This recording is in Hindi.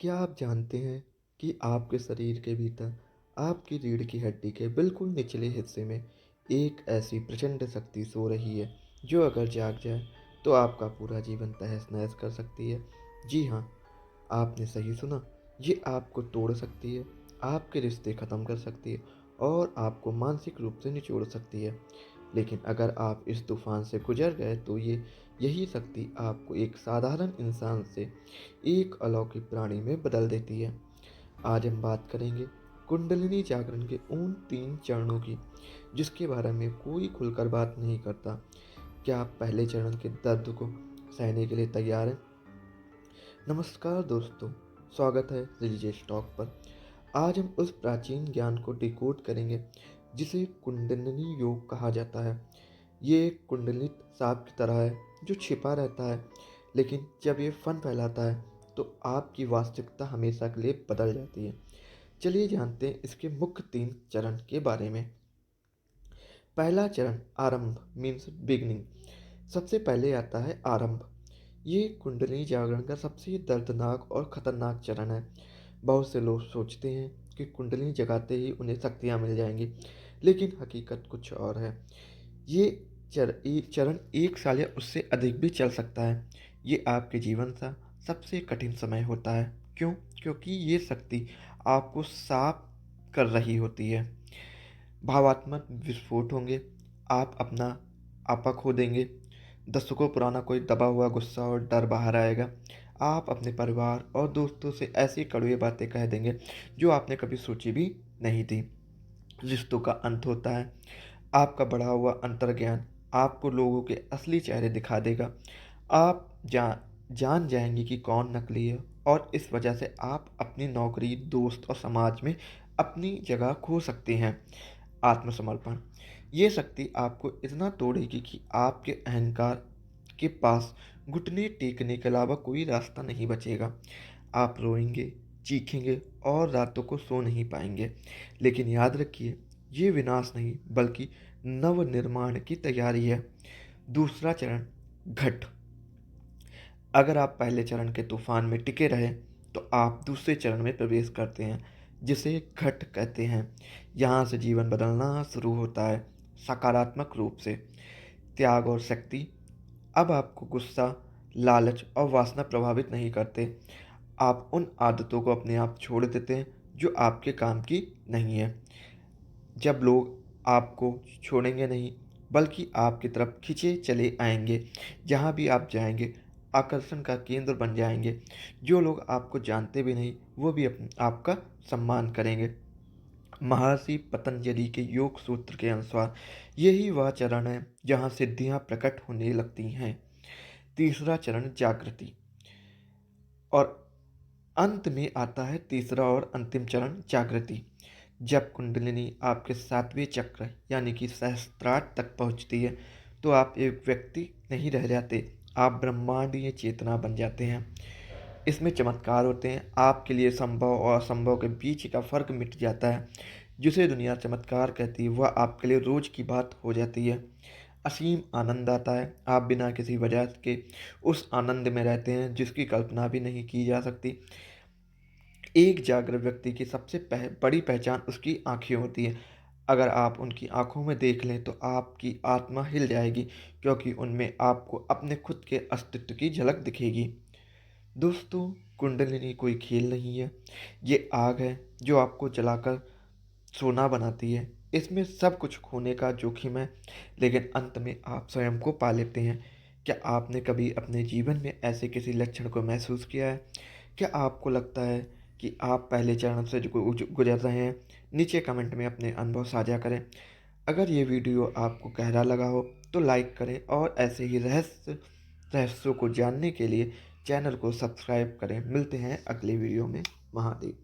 क्या आप जानते हैं कि आपके शरीर के भीतर आपकी रीढ़ की हड्डी के बिल्कुल निचले हिस्से में एक ऐसी प्रचंड शक्ति सो रही है जो अगर जाग जाए तो आपका पूरा जीवन तहस नहस कर सकती है। जी हाँ, आपने सही सुना। ये आपको तोड़ सकती है, आपके रिश्ते ख़त्म कर सकती है और आपको मानसिक रूप से निचोड़ सकती है। लेकिन अगर आप इस तूफान से गुजर गए तो यही शक्ति आपको एक साधारण इंसान से एक अलौकिक प्राणी में बदल देती है। आज हम बात करेंगे कुंडलिनी जागरण के उन 3 चरणों की जिसके बारे में कोई खुलकर बात नहीं करता। क्या आप पहले चरण के दर्द को सहने के लिए तैयार हैं? नमस्कार दोस्तों, स्वागत है रिलीजियस टॉक पर। आज हम उस प्राचीन ज्ञान को डिकोड करेंगे जिसे कुंडलिनी योग कहा जाता है। ये एक कुंडलित सांप की तरह है जो छिपा रहता है, लेकिन जब ये फन फैलाता है तो आपकी वास्तविकता हमेशा के लिए बदल जाती है। चलिए जानते हैं इसके मुख्य 3 चरण के बारे में। पहला चरण आरंभ मीन्स बिगनिंग। सबसे पहले आता है आरंभ। ये कुंडली जागरण का सबसे दर्दनाक और खतरनाक चरण है। बहुत से लोग सोचते हैं कि कुंडली जगाते ही उन्हें शक्तियाँ मिल जाएंगी, लेकिन हकीकत कुछ और है। ये चरण 1 साल या उससे अधिक भी चल सकता है। ये आपके जीवन का सबसे कठिन समय होता है। क्यों? क्योंकि ये शक्ति आपको साफ कर रही होती है। भावात्मक विस्फोट होंगे, आप अपना आपा खो देंगे, दशकों पुराना कोई दबा हुआ गुस्सा और डर बाहर आएगा। आप अपने परिवार और दोस्तों से ऐसी कड़वी बातें कह देंगे जो आपने कभी सोची भी नहीं थी। रिश्तों का अंत होता है। आपका बढ़ा हुआ अंतर्ज्ञान आपको लोगों के असली चेहरे दिखा देगा। आप जान जाएंगे कि कौन नकली है और इस वजह से आप अपनी नौकरी, दोस्त और समाज में अपनी जगह खो सकते हैं। आत्मसमर्पण। ये शक्ति आपको इतना तोड़ेगी कि आपके अहंकार के पास घुटने टेकने के अलावा कोई रास्ता नहीं बचेगा। आप रोएंगे, चीखेंगे और रातों को सो नहीं पाएंगे। लेकिन याद रखिए, ये विनाश नहीं बल्कि नवनिर्माण की तैयारी है। दूसरा चरण घट। अगर आप पहले चरण के तूफान में टिके रहे तो आप दूसरे चरण में प्रवेश करते हैं जिसे घट कहते हैं। यहाँ से जीवन बदलना शुरू होता है, सकारात्मक रूप से। त्याग और शक्ति। अब आपको गुस्सा, लालच और वासना प्रभावित नहीं करते। आप उन आदतों को अपने आप छोड़ देते हैं जो आपके काम की नहीं है। जब लोग आपको छोड़ेंगे नहीं बल्कि आपकी तरफ खींचे चले आएंगे। जहाँ भी आप जाएंगे आकर्षण का केंद्र बन जाएंगे। जो लोग आपको जानते भी नहीं वो भी आपका सम्मान करेंगे। महर्षि पतंजलि के योग सूत्र के अनुसार यही वह चरण है जहाँ सिद्धियाँ प्रकट होने लगती हैं। तीसरा चरण जागृति। और अंत में आता है तीसरा और अंतिम चरण जागृति। जब कुंडलिनी आपके 7वें चक्र यानी कि सहस्त्रार तक पहुंचती है तो आप एक व्यक्ति नहीं रह जाते, आप ब्रह्मांडीय चेतना बन जाते हैं। इसमें चमत्कार होते हैं। आपके लिए संभव और असंभव के बीच का फर्क मिट जाता है। जिसे दुनिया चमत्कार कहती है वह आपके लिए रोज की बात हो जाती है। असीम आनंद आता है। आप बिना किसी वजह के उस आनंद में रहते हैं जिसकी कल्पना भी नहीं की जा सकती। एक जागृत व्यक्ति की सबसे बड़ी पहचान उसकी आंखें होती है। अगर आप उनकी आंखों में देख लें तो आपकी आत्मा हिल जाएगी, क्योंकि उनमें आपको अपने खुद के अस्तित्व की झलक दिखेगी। दोस्तों, कुंडलिनी कोई खेल नहीं है, ये आग है जो आपको जलाकर सोना बनाती है। इसमें सब कुछ खोने का जोखिम है, लेकिन अंत में आप स्वयं को पा लेते हैं। क्या आपने कभी अपने जीवन में ऐसे किसी लक्षण को महसूस किया है? क्या आपको लगता है कि आप पहले चरण से जो गुजर रहे हैं? नीचे कमेंट में अपने अनुभव साझा करें। अगर ये वीडियो आपको गहरा लगा हो तो लाइक करें और ऐसे ही रहस्यों को जानने के लिए चैनल को सब्सक्राइब करें। मिलते हैं अगले वीडियो में। महादेव।